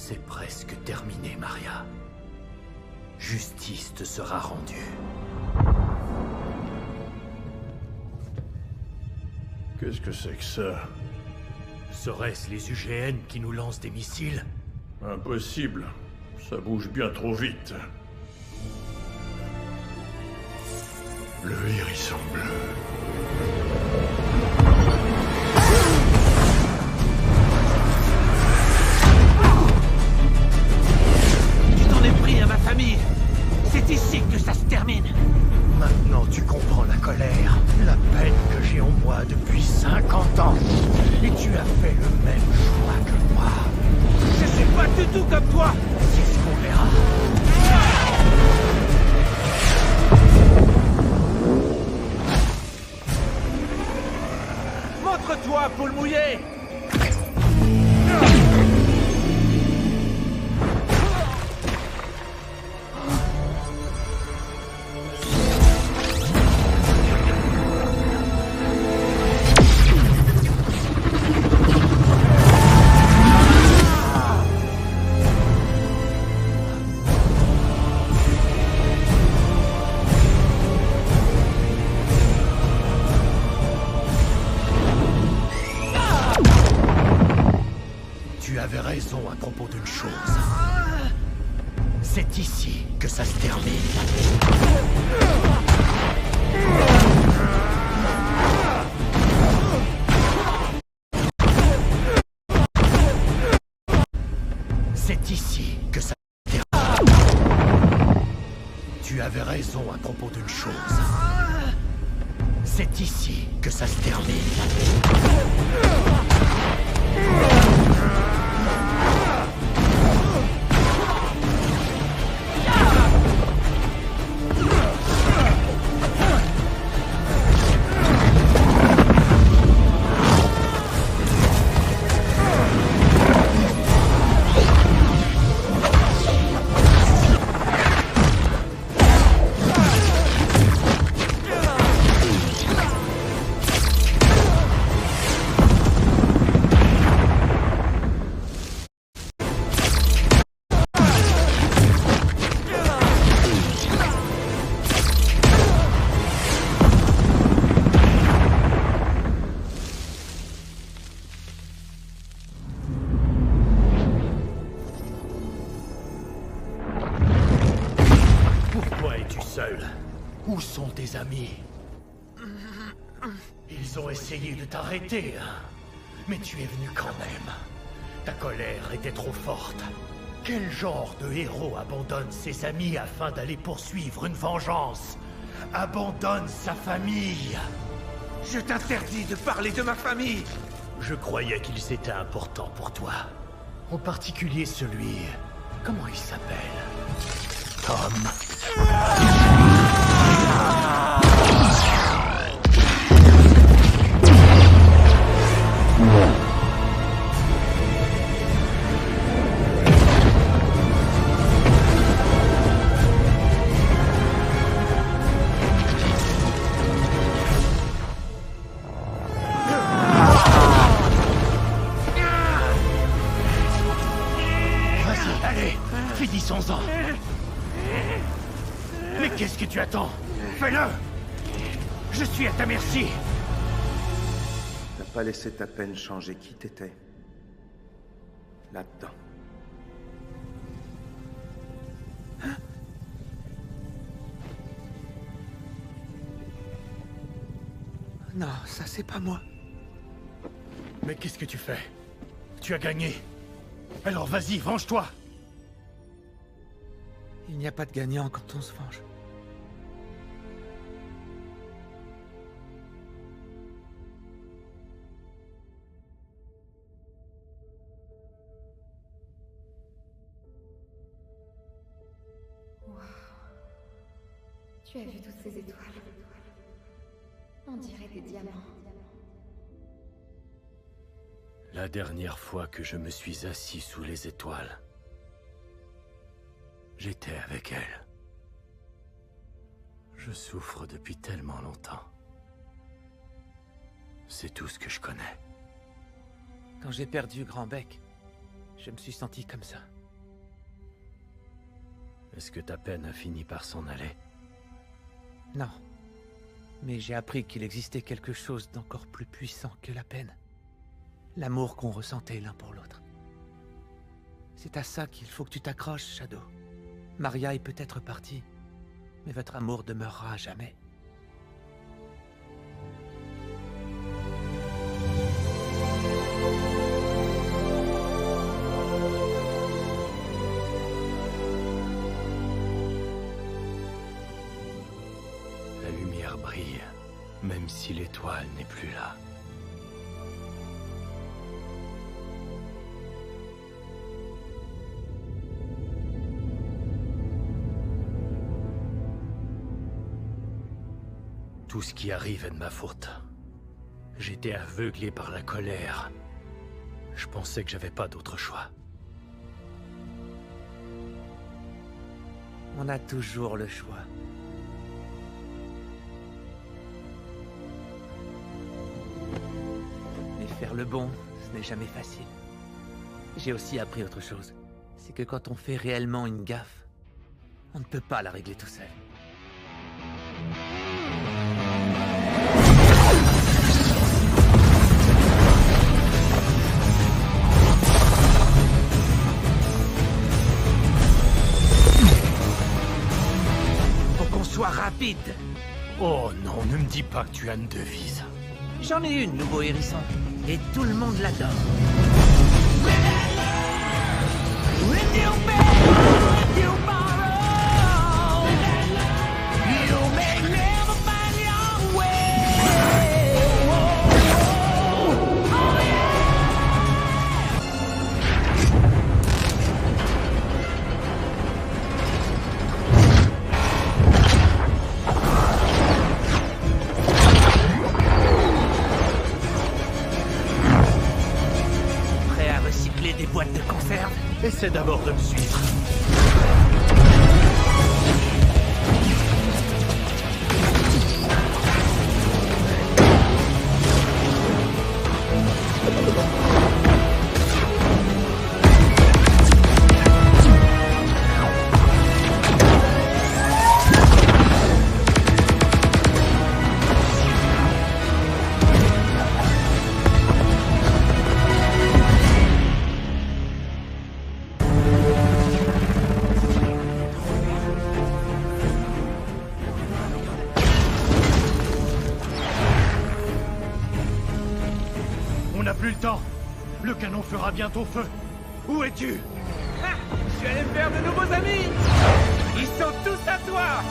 C'est presque terminé, Maria. Justice te sera rendue. Qu'est-ce que c'est que ça? Serait-ce les UGN qui nous lancent des missiles? Impossible. Ça bouge bien trop vite. Le hérisson bleu. Tu t'en es pris à ma famille. C'est ici que ça se termine. Maintenant tu comprends la colère, la peine que j'ai en moi depuis 50 ans. Et tu as fait le même choix que moi. Je suis pas du tout comme toi. C'est ce qu'on verra. Montre-toi, poule mouillée. Tu avais raison à propos d'une chose. C'est ici que ça se termine. C'est ici que ça se termine. Tu avais raison à propos d'une chose. C'est ici que ça se termine. Pourquoi es-tu seul? Où sont tes amis? Ils ont essayé de t'arrêter, hein? Mais tu es venu quand même. Ta colère était trop forte. Quel genre de héros abandonne ses amis afin d'aller poursuivre une vengeance? Abandonne sa famille! Je t'interdis de parler de ma famille! Je croyais qu'ils étaient importants pour toi. En particulier celui... Comment il s'appelle? Tom. Vas-y, allez, finissons-en. Mais qu'est-ce que tu attends? Fais-le! Je suis à ta merci! T'as pas laissé ta peine changer qui t'étais. Là-dedans. Non, ça c'est pas moi. Mais qu'est-ce que tu fais? Tu as gagné. Alors vas-y, venge-toi! Il n'y a pas de gagnant quand on se venge. Waouh. Tu as vu toutes ces étoiles? On dirait des diamants. La dernière fois que je me suis assis sous les étoiles, j'étais avec elle. Je souffre depuis tellement longtemps. C'est tout ce que je connais. Quand j'ai perdu Grand Bec, je me suis senti comme ça. Est-ce que ta peine a fini par s'en aller? Non. Mais j'ai appris qu'il existait quelque chose d'encore plus puissant que la peine. L'amour qu'on ressentait l'un pour l'autre. C'est à ça qu'il faut que tu t'accroches, Shadow. Maria est peut-être partie, mais votre amour demeurera à jamais. La lumière brille, même si l'étoile n'est plus là. Tout ce qui arrive est de ma faute. J'étais aveuglé par la colère. Je pensais que j'avais pas d'autre choix. On a toujours le choix. Mais faire le bon, ce n'est jamais facile. J'ai aussi appris autre chose. C'est que quand on fait réellement une gaffe, on ne peut pas la régler tout seul. Sois rapide. Oh non, ne me dis pas que tu as une devise. J'en ai une, nouveau hérisson. Et tout le monde l'adore. Des boîtes de conserve. Essaie d'abord de me suivre. On n'a plus le temps. Le canon fera bientôt feu. Où es-tu? Je suis allé me faire de nouveaux amis. Ils sont tous à toi.